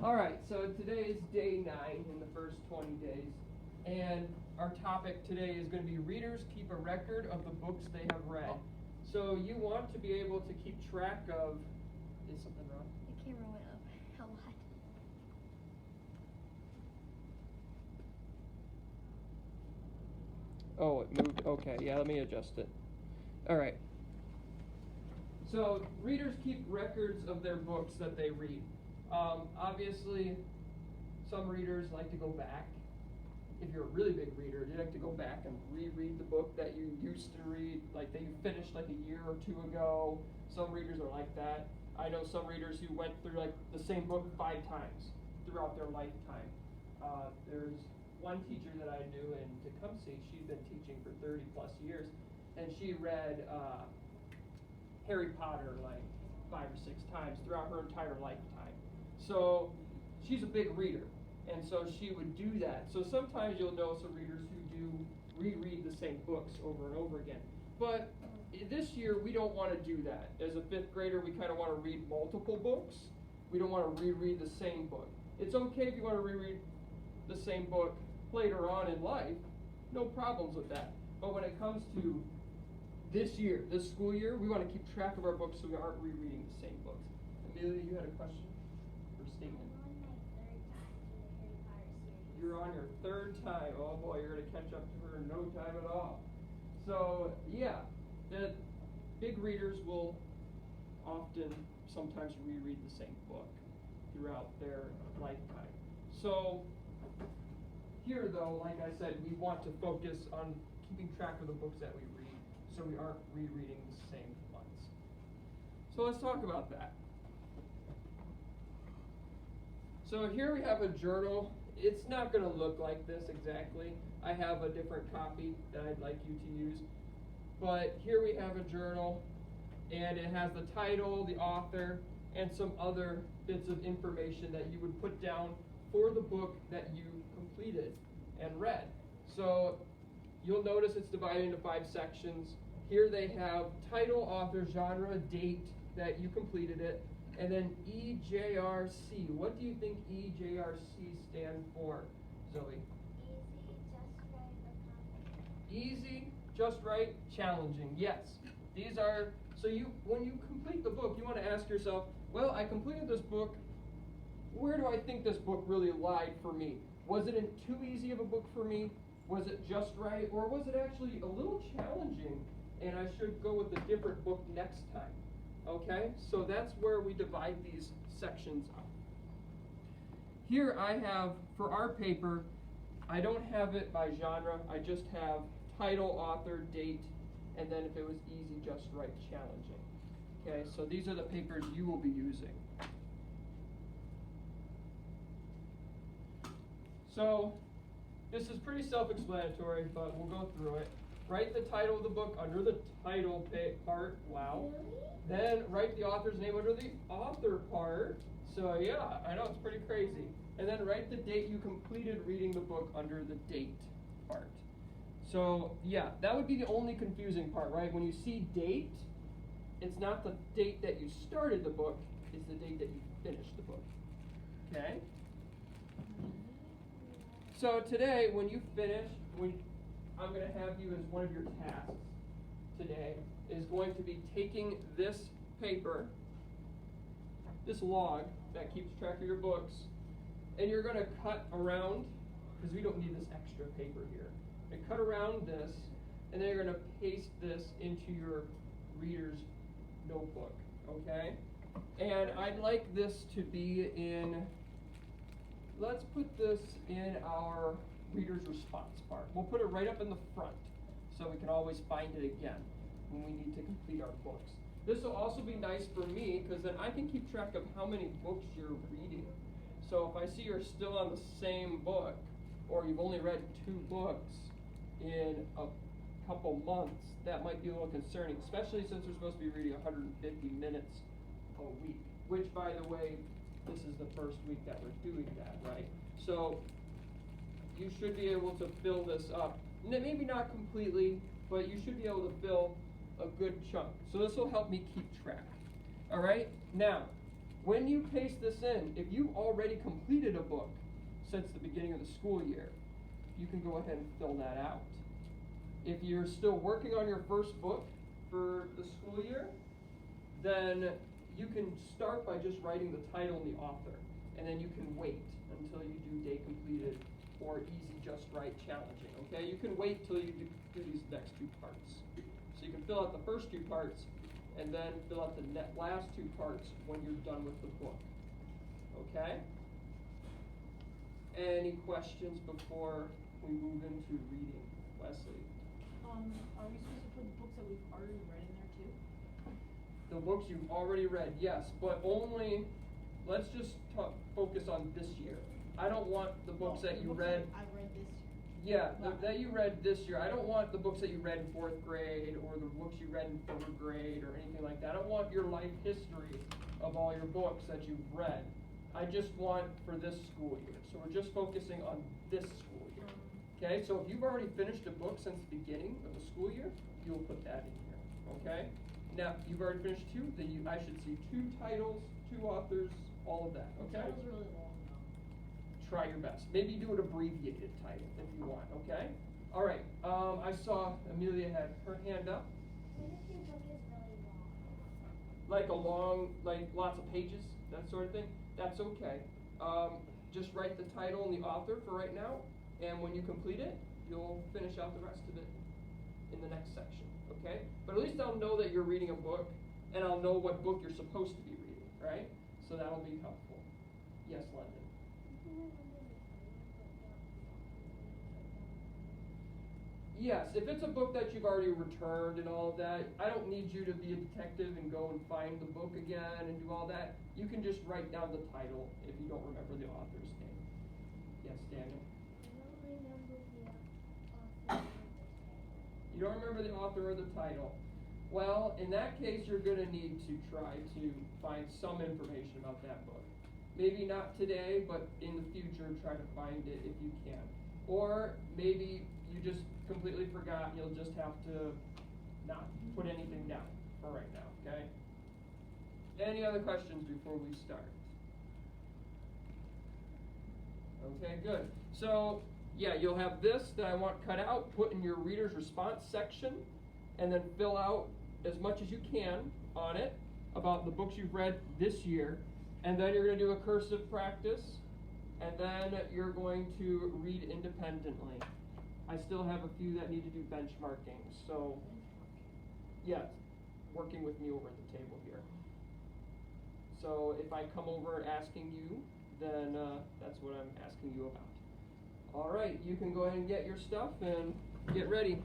All right, so today is day 9 in the first 20 days, and our topic today is going to be readers keep a record of the books they have read. So you want to be able to keep track of, is something wrong? The camera went up a lot. Oh, it moved. Okay, yeah, let me adjust it. All right. So readers keep records of their books that they read. Obviously, some readers like to go back. If you're a really big reader, you like to go back and reread the book that you used to read, like that you finished like a year or two ago. Some readers are like that. I know some readers who went through like the same book 5 times throughout their lifetime. There's one teacher that I knew in Tecumseh. She'd been teaching for 30 plus years, and she read Harry Potter like 5 or 6 times throughout her entire lifetime. So she's a big reader, and so she would do that. So sometimes you'll know some readers who do reread the same books over and over again. But this year we don't want to do that. As a 5th grader, we kind of want to read multiple books. We don't want to reread the same book. It's okay if you want to reread the same book later on in life, no problems with that. But when it comes to this year, this school year, we want to keep track of our books so we aren't rereading the same books. Amelia, you had a question or statement? You're on your 3rd time. Oh boy, you're going to catch up to her in no time at all. So yeah, the big readers will often sometimes reread the same book throughout their lifetime. So here though, like I said, we want to focus on keeping track of the books that we read so we aren't rereading the same ones. So let's talk about that. So here we have a journal. It's not going to look like this exactly. I have a different copy that I'd like you to use. But here we have a journal, and it has the title, the author, and some other bits of information that you would put down for the book that you completed and read. So you'll notice it's divided into 5 sections. Here they have title, author, genre, date that you completed it, and then EJRC. What do you think EJRC stands for, Zoe? Easy, just right, challenging. Yes. These are, so when you complete the book, you want to ask yourself, well, I completed this book. Where do I think this book really lied for me? Was it too easy of a book for me? Was it just right? Or was it actually a little challenging and I should go with a different book next time? Okay, so that's where we divide these sections up. Here I have, for our paper, I don't have it by genre. I just have title, author, date, and then if it was easy, just right, challenging. Okay, so these are the papers you will be using. So this is pretty self-explanatory, but we'll go through it. Write the title of the book under the title part. Wow. Then write the author's name under the author part. So yeah, I know it's pretty crazy. And then write the date you completed reading the book under the date part. So yeah, that would be the only confusing part, right? When you see date, it's not the date that you started the book, it's the date that you finished the book. Okay? So today, when you finish, I'm going to have you as one of your tasks today is going to be taking this paper, this log that keeps track of your books, and you're going to cut around, because we don't need this extra paper here, and cut around this, and then you're going to paste this into your reader's notebook, okay? And I'd like this to be in, let's put this in our reader's response part. We'll put it right up in the front so we can always find it again when we need to complete our books. This will also be nice for me because then I can keep track of how many books you're reading. So if I see you're still on the same book or you've only read 2 books in a couple months, that might be a little concerning, especially since we're supposed to be reading 150 minutes a week, which, by the way, this is the first week that we're doing that, right? So you should be able to fill this up. Maybe not completely, but you should be able to fill a good chunk. So this will help me keep track. All right? Now, When you paste this in, if you've already completed a book since the beginning of the school year, you can go ahead and fill that out. If you're still working on your first book for the school year, then you can start by just writing the title and the author, and then you can wait until you do day completed or easy, just right, challenging, okay? You can wait till you do these next two parts. So you can fill out the first two parts, and then fill out the last two parts when you're done with the book, okay? Any questions before we move into reading, Wesley? Are we supposed to put the books that we've already read in there too? The books you've already read, yes, but only, let's just focus on this year. I don't want the books that you read. I've read this year. Yeah, Wow. that you read this year. I don't want the books that you read in 4th grade or the books you read in 3rd grade or anything like that. I don't want your life history of all your books that you've read. I just want for this school year. So we're just focusing on this school year. Okay, so if you've already finished a book since the beginning of the school year, you'll put that in here. Okay? Now, you've already finished 2, then I should see 2 titles, 2 authors, all of that. The Okay? title's really long though. Try your best. Maybe do an abbreviated title if you want, okay? All right, I saw Amelia had her hand up. What if your book is really long? Like a long, like lots of pages, that sort of thing. That's okay. Just write the title and the author for right now, and when you complete it, you'll finish out the rest of it in the next section, okay? But at least I'll know that you're reading a book, and I'll know what book you're supposed to be reading, right? So that'll be helpful. Yes, London. Yes, if it's a book that you've already returned and all of that, I don't need you to be a detective and go and find the book again and do all that. You can just write down the title if you don't remember the author's name. Yes, Daniel? You don't remember the author or the title. Well, in that case, you're going to need to try to find some information about that book. Maybe not today, but in the future, try to find it if you can. Or maybe you just completely forgot, and you'll just have to not put anything down for right now, okay? Any other questions before we start? Okay, good. So, yeah, you'll have this that I want cut out, put in your reader's response section, and then fill out as much as you can on it about the books you've read this year. And then you're going to do a cursive practice, and then you're going to read independently. I still have a few that need to do benchmarking, so yeah, working with me over at the table here. So if I come over asking you, then that's what I'm asking you about. All right, you can go ahead and get your stuff and get ready.